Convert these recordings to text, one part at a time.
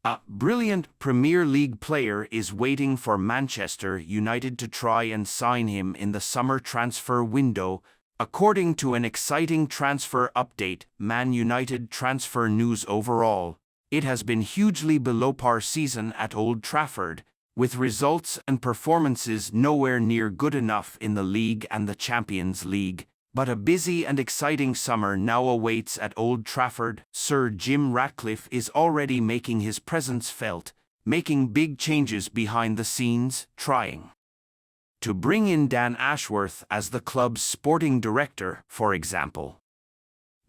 A brilliant Premier League player is waiting for Manchester United to try and sign him in the summer transfer window. According to an exciting transfer update, Man United transfer news overall, it has been hugely below par season at Old Trafford, with results and performances nowhere near good enough in the league and the Champions League. But a busy and exciting summer now awaits at Old Trafford. Sir Jim Ratcliffe is already making his presence felt, making big changes behind the scenes, trying to bring in Dan Ashworth as the club's sporting director, for example.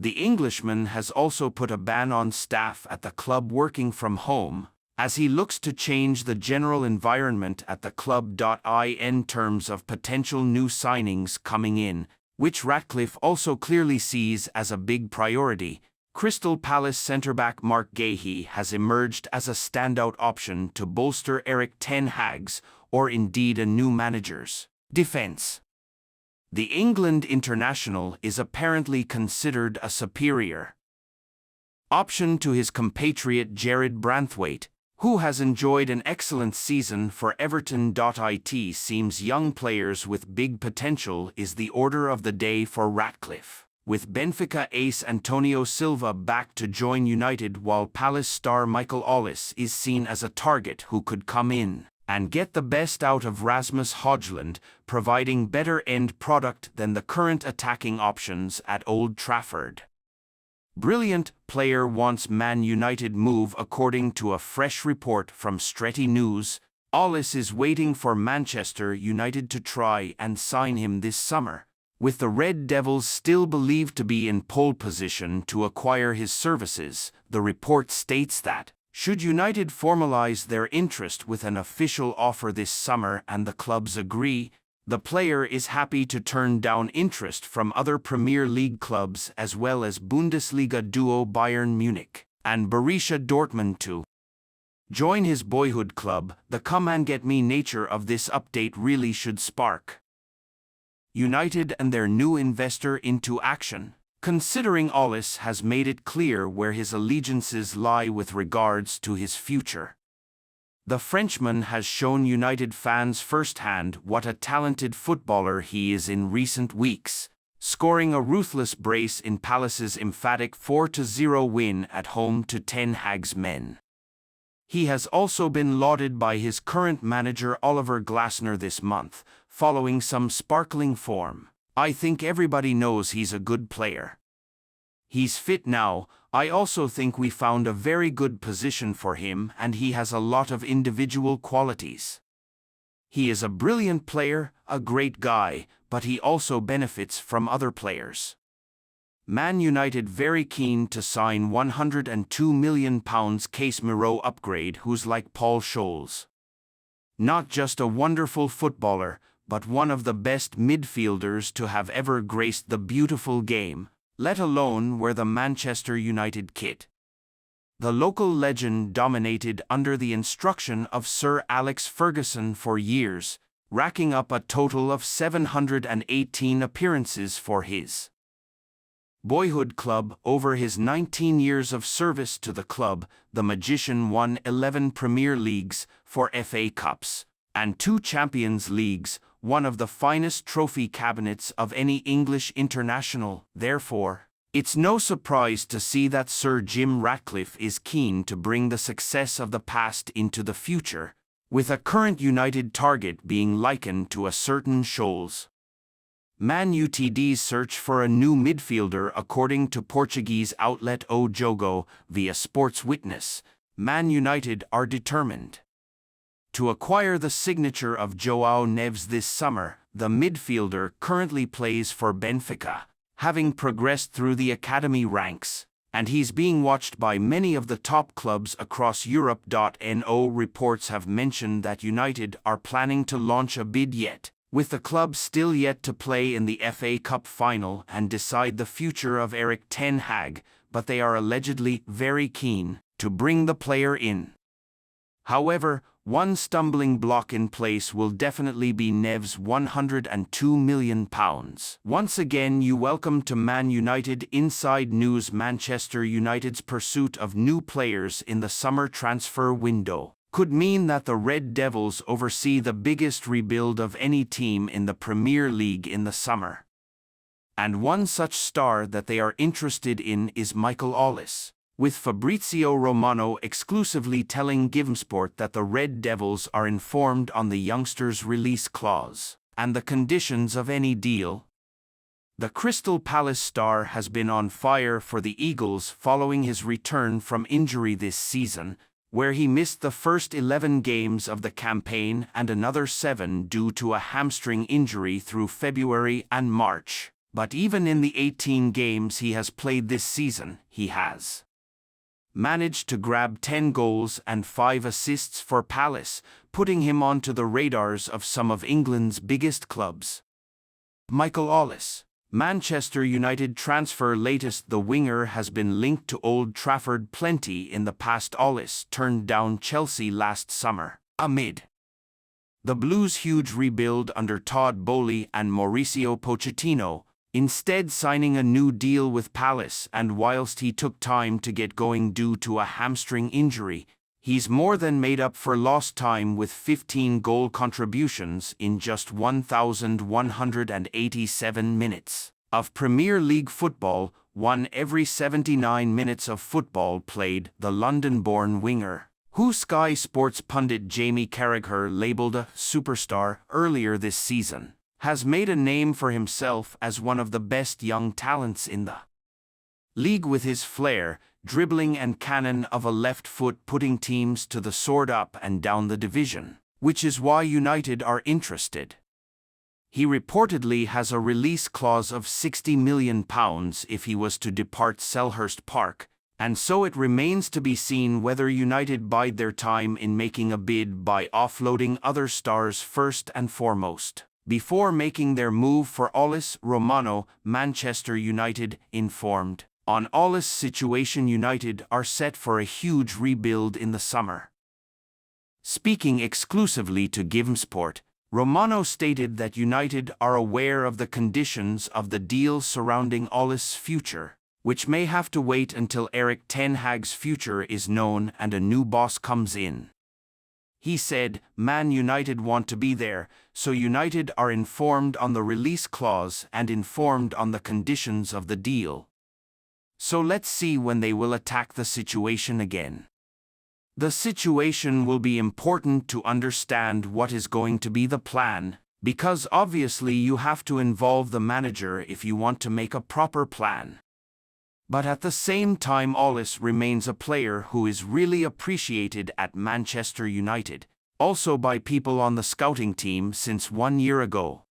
The Englishman has also put a ban on staff at the club working from home, as he looks to change the general environment at the club. In terms of potential new signings coming in, which Ratcliffe also clearly sees as a big priority, Crystal Palace centre-back Mark Gahey has emerged as a standout option to bolster Erik ten Hag's, or indeed a new manager's, defence. The England international is apparently considered a superior option to his compatriot Jared Branthwaite, who has enjoyed an excellent season for Everton. It seems young players with big potential is the order of the day for Ratcliffe, with Benfica ace Antonio Silva back to join United, while Palace star Michael Ollis is seen as a target who could come in and get the best out of Rasmus Højlund, providing better end product than the current attacking options at Old Trafford. Brilliant player wants Man United move. According to a fresh report from Stretty News, Ollis is waiting for Manchester United to try and sign him this summer, with the Red Devils still believed to be in pole position to acquire his services. The report states that, should United formalize their interest with an official offer this summer and the clubs agree, the player is happy to turn down interest from other Premier League clubs as well as Bundesliga duo Bayern Munich and Borussia Dortmund to join his boyhood club. The come-and-get-me nature of this update really should spark United and their new investor into action, considering Ollis has made it clear where his allegiances lie with regards to his future. The Frenchman has shown United fans firsthand what a talented footballer he is in recent weeks, scoring a ruthless brace in Palace's emphatic 4-0 win at home to Ten Hag's men. He has also been lauded by his current manager Oliver Glasner this month, following some sparkling form. I think everybody knows he's a good player. He's fit now. I also think we found a very good position for him, and he has a lot of individual qualities. He is a brilliant player, a great guy, but he also benefits from other players. Man United very keen to sign £102 million Casemiro upgrade, who's like Paul Scholes. Not just a wonderful footballer, but one of the best midfielders to have ever graced the beautiful game, let alone wear the Manchester United kit. The local legend dominated under the instruction of Sir Alex Ferguson for years, racking up a total of 718 appearances for his boyhood club. Over his 19 years of service to the club, the magician won 11 Premier Leagues, 4 FA Cups, and 2 Champions Leagues, one of the finest trophy cabinets of any English international. Therefore, it's no surprise to see that Sir Jim Ratcliffe is keen to bring the success of the past into the future, with a current United target being likened to a certain Scholes. Man Utd's search for a new midfielder. According to Portuguese outlet O Jogo, via Sports Witness, Man United are determined to acquire the signature of João Neves this summer. The midfielder currently plays for Benfica, having progressed through the academy ranks, and he's being watched by many of the top clubs across Europe. No reports have mentioned that United are planning to launch a bid yet, with the club still yet to play in the FA Cup final and decide the future of Erik ten Hag, but they are allegedly very keen to bring the player in. However, One stumbling block in place will definitely be Nev's £102 million. Once again, you welcome to Man United Inside News. Manchester United's pursuit of new players in the summer transfer window could mean that the Red Devils oversee the biggest rebuild of any team in the Premier League in the summer. And one such star that they are interested in is Michael Ollis, with Fabrizio Romano exclusively telling GiveMeSport that the Red Devils are informed on the youngster's release clause and the conditions of any deal. The Crystal Palace star has been on fire for the Eagles following his return from injury this season, where he missed the first 11 games of the campaign and another 7 due to a hamstring injury through February and March. But even in the 18 games he has played this season, he has managed to grab 10 goals and 5 assists for Palace, putting him onto the radars of some of England's biggest clubs. Michael Ollis, Manchester United transfer latest. The winger has been linked to Old Trafford plenty in the past. Ollis turned down Chelsea last summer, amid the Blues' huge rebuild under Todd Boehly and Mauricio Pochettino, instead signing a new deal with Palace. And whilst he took time to get going due to a hamstring injury, he's more than made up for lost time with 15 goal contributions in just 1,187 minutes of Premier League football, one every 79 minutes of football played. The London-born winger, who Sky Sports pundit Jamie Carragher labelled a superstar earlier this season, has made a name for himself as one of the best young talents in the league, with his flair, dribbling and cannon of a left foot putting teams to the sword up and down the division, which is why United are interested. He reportedly has a release clause of £60 million if he was to depart Selhurst Park, and so it remains to be seen whether United bide their time in making a bid by offloading other stars first and foremost, before making their move for Ollis. Romano, Manchester United, informed on Ollis' situation. United are set for a huge rebuild in the summer. Speaking exclusively to GiveMeSport, Romano stated that United are aware of the conditions of the deal surrounding Ollis' future, which may have to wait until Erik ten Hag's future is known and a new boss comes in. He said, "Man United want to be there, so United are informed on the release clause and informed on the conditions of the deal. So let's see when they will attack the situation again. The situation will be important to understand what is going to be the plan, because obviously you have to involve the manager if you want to make a proper plan. But at the same time, Ollis remains a player who is really appreciated at Manchester United, also by people on the scouting team since 1 year ago.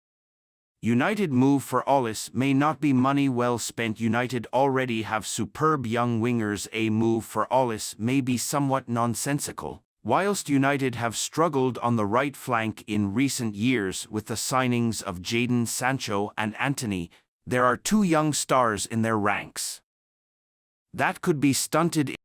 United move for Ollis may not be money well spent. United already have superb young wingers. A move for Ollis may be somewhat nonsensical. Whilst United have struggled on the right flank in recent years with the signings of Jadon Sancho and Antony, there are 2 young stars in their ranks that could be stunted